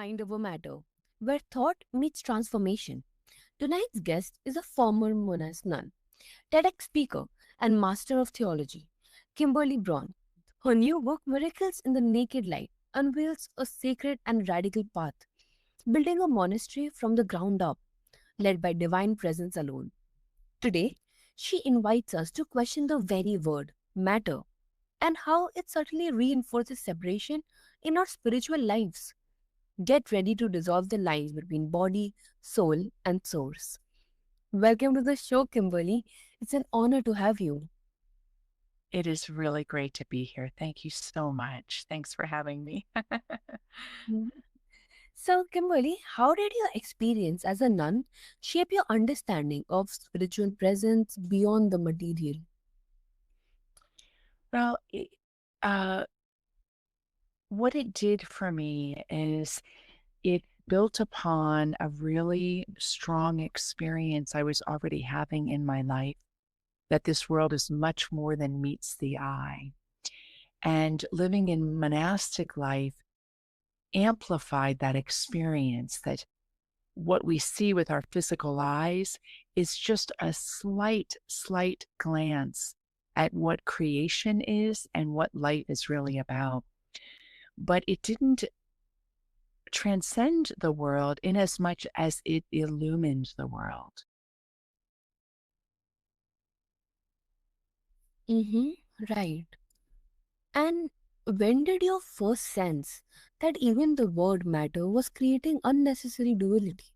Mind over Matter, where thought meets transformation. Tonight's guest is a former monast nun, TEDx speaker, and master of theology, Kimberly Braun. Her new book, Miracles in the Naked Light, unveils a sacred and radical path, building a monastery from the ground up, led by divine presence alone. Today, she invites us to question the very word, matter, and how it subtly reinforces separation in our spiritual lives. Get ready to dissolve the lines between body, soul, and source. Welcome to the show, Kimberly. It's an honor to have you. It is really great to be here. Thank you so much. Thanks for having me. Mhm. So, Kimberly, how did your experience as a nun shape your understanding of spiritual presence beyond the material? Well, uh, what it did for me is it built upon a really strong experience I was already having in my life that this world is much more than meets the eye. And living in monastic life amplified that experience that what we see with our physical eyes is just a slight glance at what creation is and what life is really about. But it didn't transcend the world in as much as it illumined the world. Mm-hmm, right. And when did you first sense that even the word matter was creating unnecessary duality?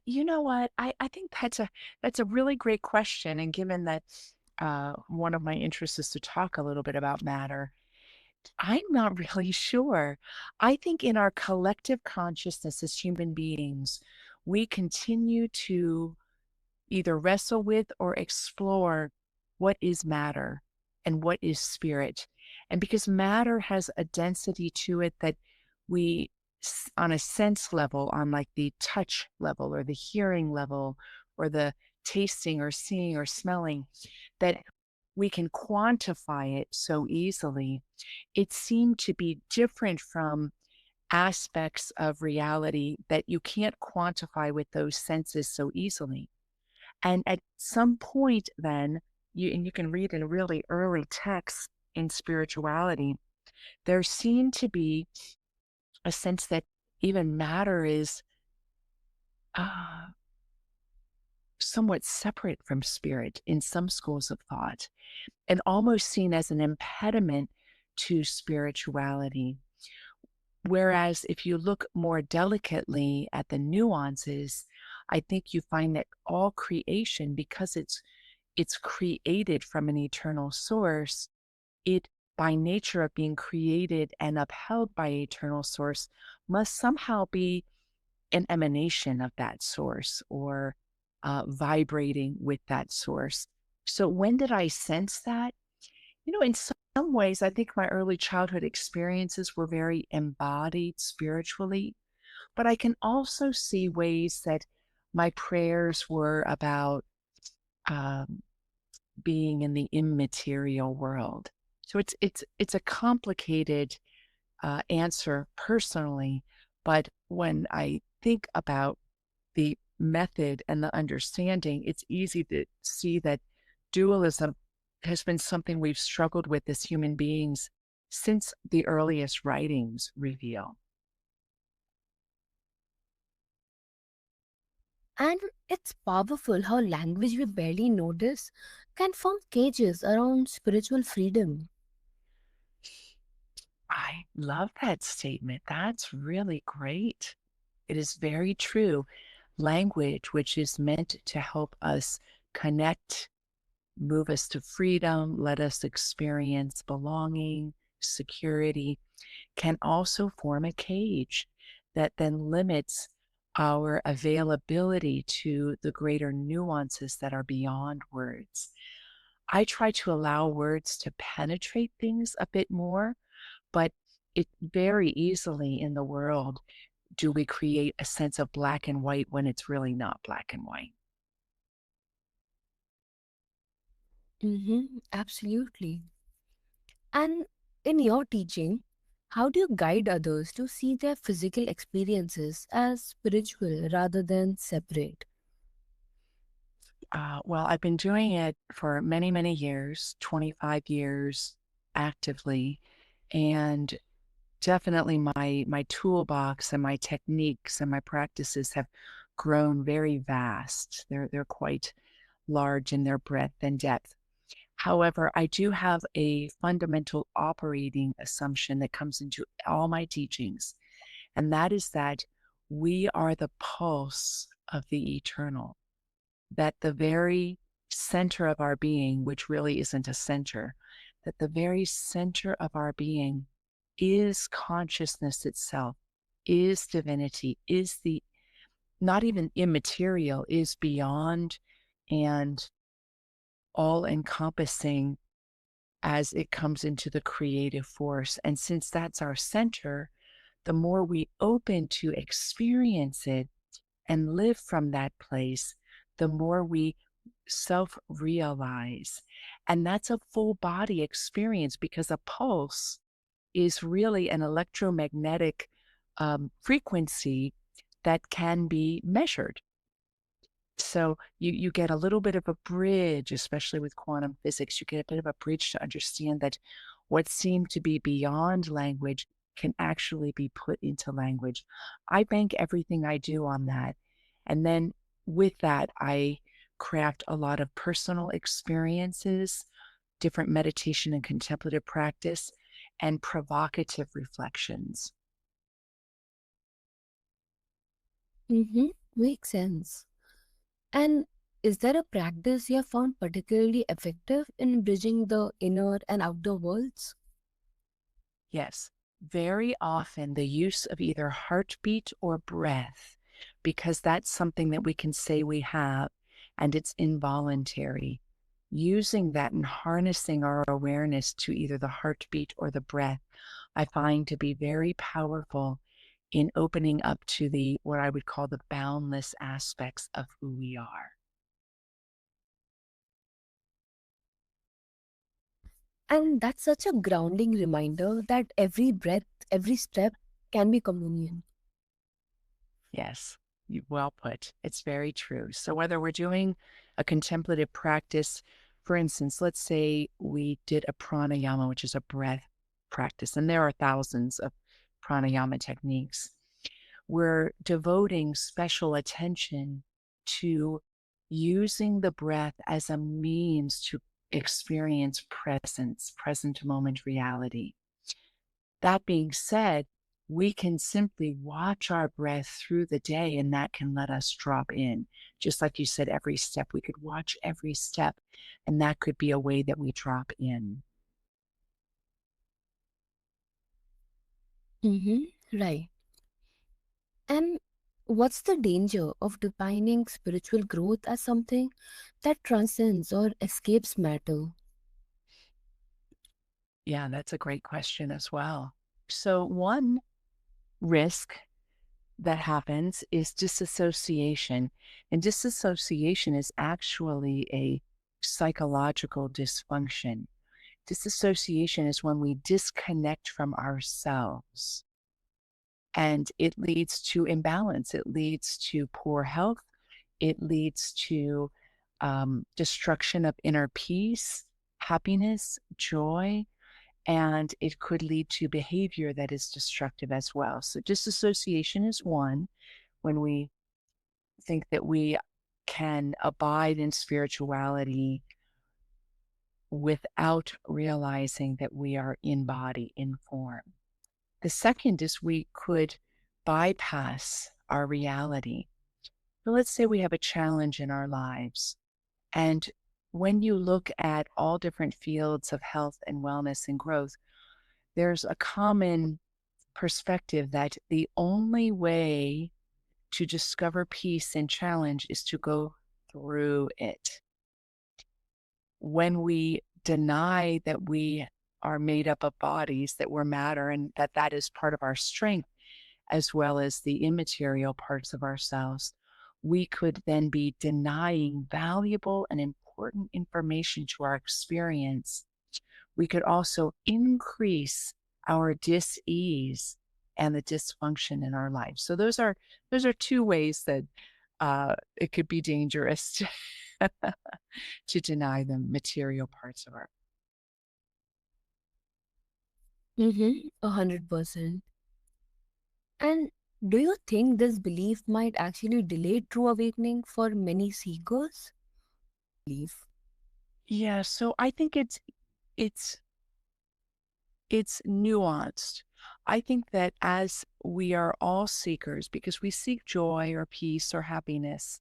You know what? I think that's a really great question. And given that one of my interests is to talk a little bit about matter, I'm not really sure. I think in our collective consciousness as human beings, we continue to either wrestle with or explore what is matter and what is spirit. And because matter has a density to it that we, on a sense level, on like the touch level or the hearing level or the tasting or seeing or smelling, that we can quantify it so easily, it seemed to be different from aspects of reality that you can't quantify with those senses so easily. And at some point, then, and you can read in really early texts in spirituality, there seemed to be a sense that even matter is uh, somewhat separate from spirit in some schools of thought and almost seen as an impediment to spirituality. Whereas if you look more delicately at the nuances, I think you find that all creation, because it's created from an eternal source, it by nature of being created and upheld by eternal source must somehow be an emanation of that source or vibrating with that source. So when did I sense that? In some ways, I think my early childhood experiences were very embodied spiritually, but I can also see ways that my prayers were about um, being in the immaterial world. So it's a complicated answer personally, but when I think about the method and the understanding, it's easy to see that dualism has been something we've struggled with as human beings since the earliest writings reveal. And it's powerful how language we barely notice can form cages around spiritual freedom. I love that statement. That's really great. It is very true. Language, which is meant to help us connect, move us to freedom, let us experience belonging, security, can also form a cage that then limits our availability to the greater nuances that are beyond words. I try to allow words to penetrate things a bit more, but it very easily in the world do we create a sense of black and white when it's really not black and white. Mm-hmm, absolutely. And in your teaching, How do you guide others to see their physical experiences as spiritual rather than separate? Well, I've been doing it for many, many years, 25 years actively, and definitely my toolbox and my techniques and my practices have grown very vast. They're quite large in their breadth and depth. However, I do have a fundamental operating assumption that comes into all my teachings, and that is that we are the pulse of the eternal, that the very center of our being, which really isn't a center, that the very center of our being is consciousness itself, is divinity, is the not even immaterial, is beyond and all encompassing as it comes into the creative force. And since that's our center, the more we open to experience it and live from that place, the more we self realize. And that's a full body experience because a pulse is really an electromagnetic frequency that can be measured. So you get a little bit of a bridge, especially with quantum physics. You get a bit of a bridge to understand that what seemed to be beyond language can actually be put into language. I bank everything I do on that. And then with that, I craft a lot of personal experiences, different meditation and contemplative practice, and provocative reflections. Mm-hmm. Makes sense. And is there a practice you have found particularly effective in bridging the inner and outer worlds? Yes, very often the use of either heartbeat or breath, because that's something that we can say we have and it's involuntary. Using that and harnessing our awareness to either the heartbeat or the breath, I find to be very powerful in opening up to the what I would call the boundless aspects of who we are. And that's such a grounding reminder that every breath, every step can be communion. Yes, well put. It's very true. So, whether we're doing a contemplative practice, for instance, let's say we did a pranayama, which is a breath practice, and there are thousands of pranayama techniques. We're devoting special attention to using the breath as a means to experience presence, present moment reality. That being said, we can simply watch our breath through the day and that can let us drop in. Just like you said, every step, we could watch every step and that could be a way that we drop in. Mm-hmm. Right. And what's the danger of defining spiritual growth as something that transcends or escapes matter? Yeah, that's a great question as well. So, one risk that happens is disassociation. And disassociation is actually a psychological dysfunction. Disassociation is when we disconnect from ourselves and it leads to imbalance. It leads to poor health. It leads to destruction of inner peace, happiness, joy, and it could lead to behavior that is destructive as well. So, disassociation is one when we think that we can abide in spirituality without realizing that we are in body, in form. The second is we could bypass our reality. So let's say we have a challenge in our lives. And when you look at all different fields of health and wellness and growth, there's a common perspective that the only way to discover peace in challenge is to go through it. When we deny that we are made up of bodies, that we're matter, and that that is part of our strength, as well as the immaterial parts of ourselves, we could then be denying valuable and important information to our experience. We could also increase our dis-ease and the dysfunction in our life. So those are two ways that it could be dangerous to deny the material parts of our. Mm-hmm. 100%. And do you think this belief might actually delay true awakening for many seekers? Belief. Yeah, so I think it's it's nuanced. I think that as we are all seekers, because we seek joy or peace or happiness,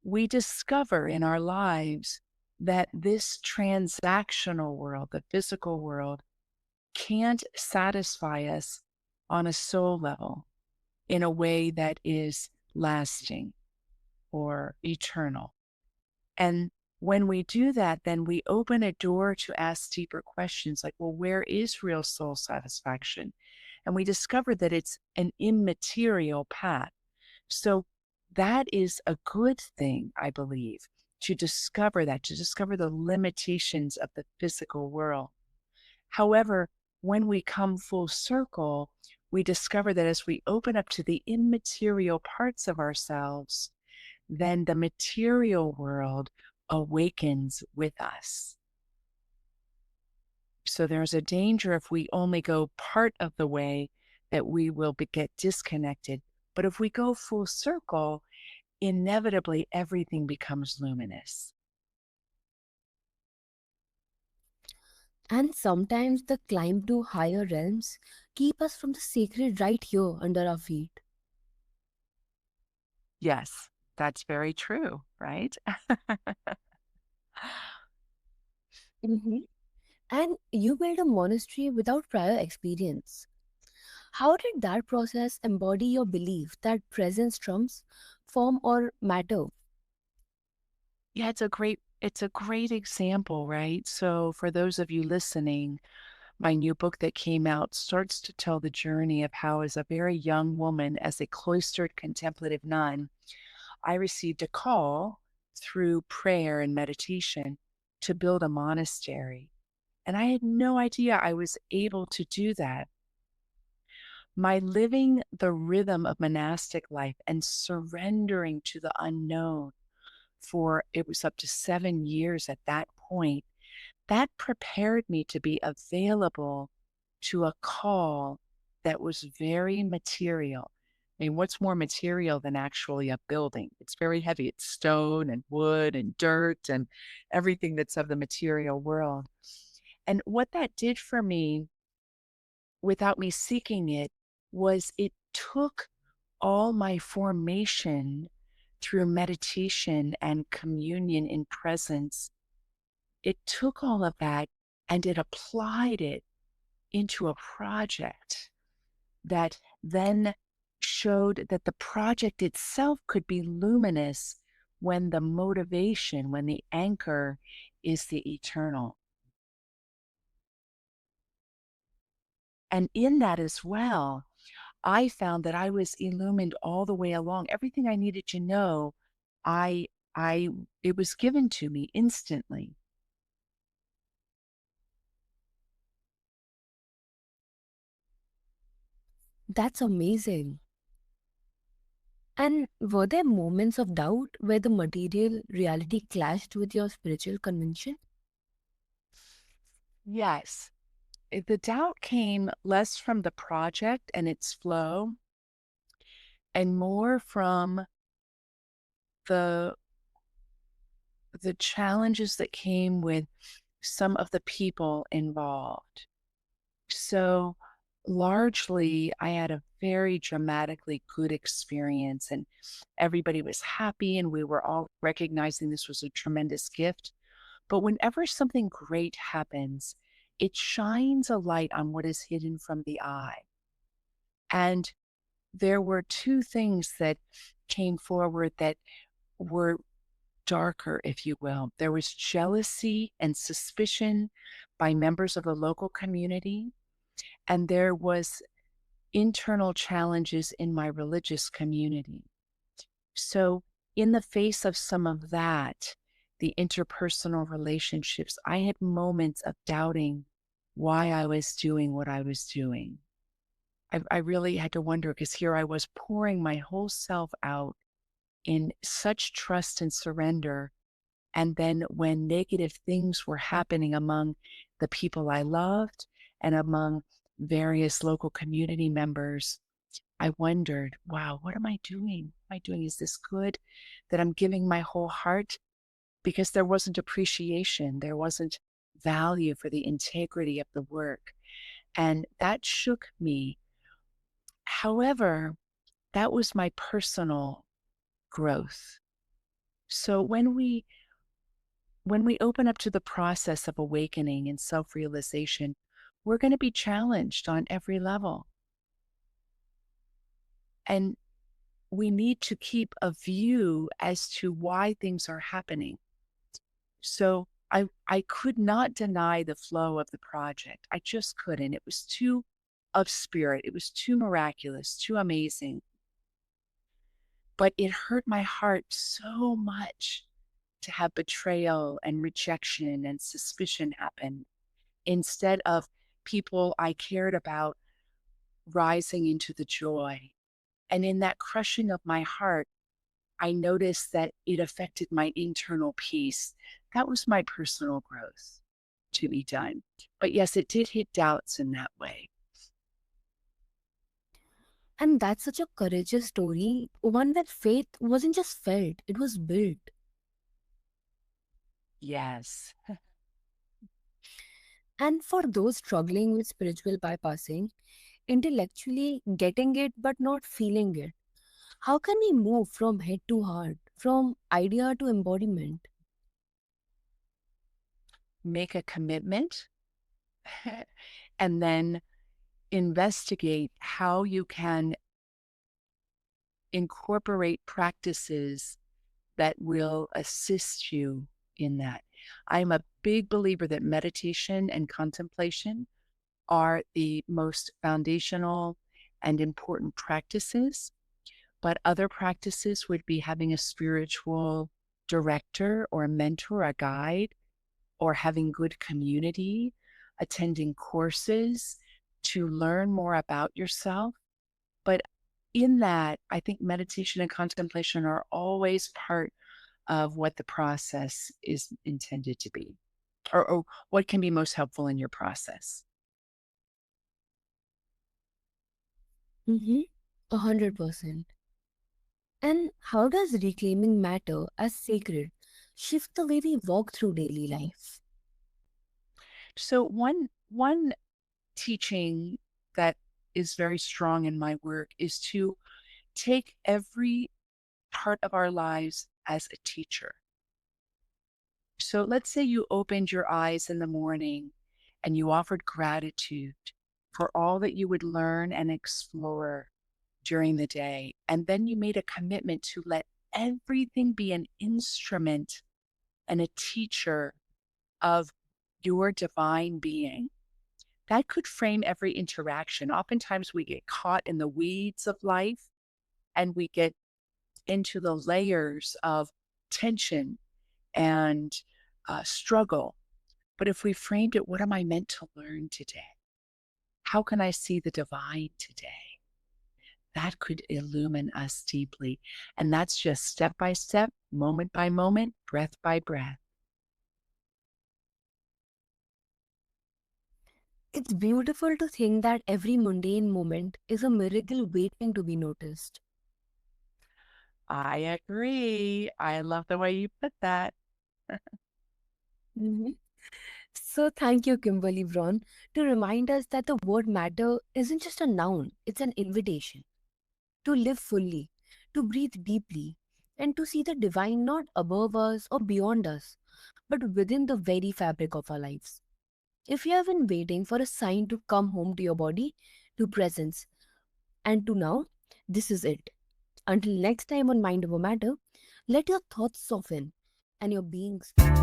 we discover in our lives that this transactional world, the physical world, can't satisfy us on a soul level in a way that is lasting or eternal. And when we do that, then we open a door to ask deeper questions like, well, where is real soul satisfaction? And we discover that it's an immaterial path. So that is a good thing, I believe, to discover that, to discover the limitations of the physical world. However, when we come full circle, we discover that as we open up to the immaterial parts of ourselves, then the material world awakens with us. So there's a danger if we only go part of the way that we will get disconnected. But if we go full circle, inevitably everything becomes luminous. And sometimes the climb to higher realms keep us from the sacred right here under our feet. Yes, that's very true, right? Mhm. And you built a monastery without prior experience. How did that process embody your belief that presence trumps form or matter? Yeah, it's a great example, right? So for those of you listening, my new book that came out starts to tell the journey of how, as a very young woman, as a cloistered contemplative nun, I received a call through prayer and meditation to build a monastery. And I had no idea I was able to do that. My living the rhythm of monastic life and surrendering to the unknown for it was up to 7 years at that point, that prepared me to be available to a call that was very material. I mean, what's more material than actually a building? It's very heavy. It's stone and wood and dirt and everything that's of the material world. And what that did for me without me seeking it was it took all my formation through meditation and communion in presence. It took all of that and it applied it into a project that then showed that the project itself could be luminous when the motivation, when the anchor is the eternal. And in that as well, I found that I was illumined all the way along. Everything I needed to know, I I it was given to me instantly. That's amazing. And were there moments of doubt where the material reality clashed with your spiritual conviction? Yes. The doubt came less from the project and its flow and more from the the challenges that came with some of the people involved. So largely, I had a very dramatically good experience, and everybody was happy, and we were all recognizing this was a tremendous gift. But whenever something great happens, it shines a light on what is hidden from the eye. And there were two things that came forward that were darker, if you will. There was jealousy and suspicion by members of the local community, and there was internal challenges in my religious community. So, in the face of some of that, the interpersonal relationships, I had moments of doubting why I was doing what I was doing. I really had to wonder because here I was pouring my whole self out in such trust and surrender. And then when negative things were happening among the people I loved and among various local community members, I wondered, wow, what am I doing? What am I doing? Is this good that I'm giving my whole heart? Because there wasn't appreciation, there wasn't value for the integrity of the work. And that shook me. However, that was my personal growth. So when we open up to the process of awakening and self-realization, we're going to be challenged on every level. And we need to keep a view as to why things are happening. So I could not deny the flow of the project. I just couldn't. It was too of spirit. It was too miraculous, too amazing. But it hurt my heart so much to have betrayal and rejection and suspicion happen instead of people I cared about rising into the joy. And in that crushing of my heart, I noticed that it affected my internal peace. That was my personal growth to be done. But yes, it did hit doubts in that way. And that's such a courageous story, one where faith wasn't just felt, it was built. Yes. And for those struggling with spiritual bypassing, intellectually getting it but not feeling it, how can we move from head to heart, from idea to embodiment? Make a commitment and then investigate how you can incorporate practices that will assist you in that. I'm a big believer that meditation and contemplation are the most foundational and important practices, but other practices would be having a spiritual director or a mentor, a guide, or having good community, attending courses to learn more about yourself. But in that, I think meditation and contemplation are always part of what the process is intended to be, or what can be most helpful in your process. Mm-hmm. 100%. And how does reclaiming matter as sacred shift the way we walk through daily life? So one teaching that is very strong in my work is to take every part of our lives as a teacher. So let's say you opened your eyes in the morning and you offered gratitude for all that you would learn and explore during the day. And then you made a commitment to let everything be an instrument and a teacher of your divine being. That could frame every interaction. Oftentimes we get caught in the weeds of life and we get into the layers of tension and struggle. But if we framed it, what am I meant to learn today? How can I see the divine today? That could illumine us deeply. And that's just step by step, moment by moment, breath by breath. It's beautiful to think that every mundane moment is a miracle waiting to be noticed. I agree. I love the way you put that. Mhm. So, thank you, Kimberly Braun, to remind us that the word matter isn't just a noun, it's an invitation to live fully, to breathe deeply, and to see the divine not above us or beyond us, but within the very fabric of our lives. If you have been waiting for a sign to come home to your body, to presence, and to now, this is it. Until next time on Mind Over Matter, let your thoughts soften and your being speak.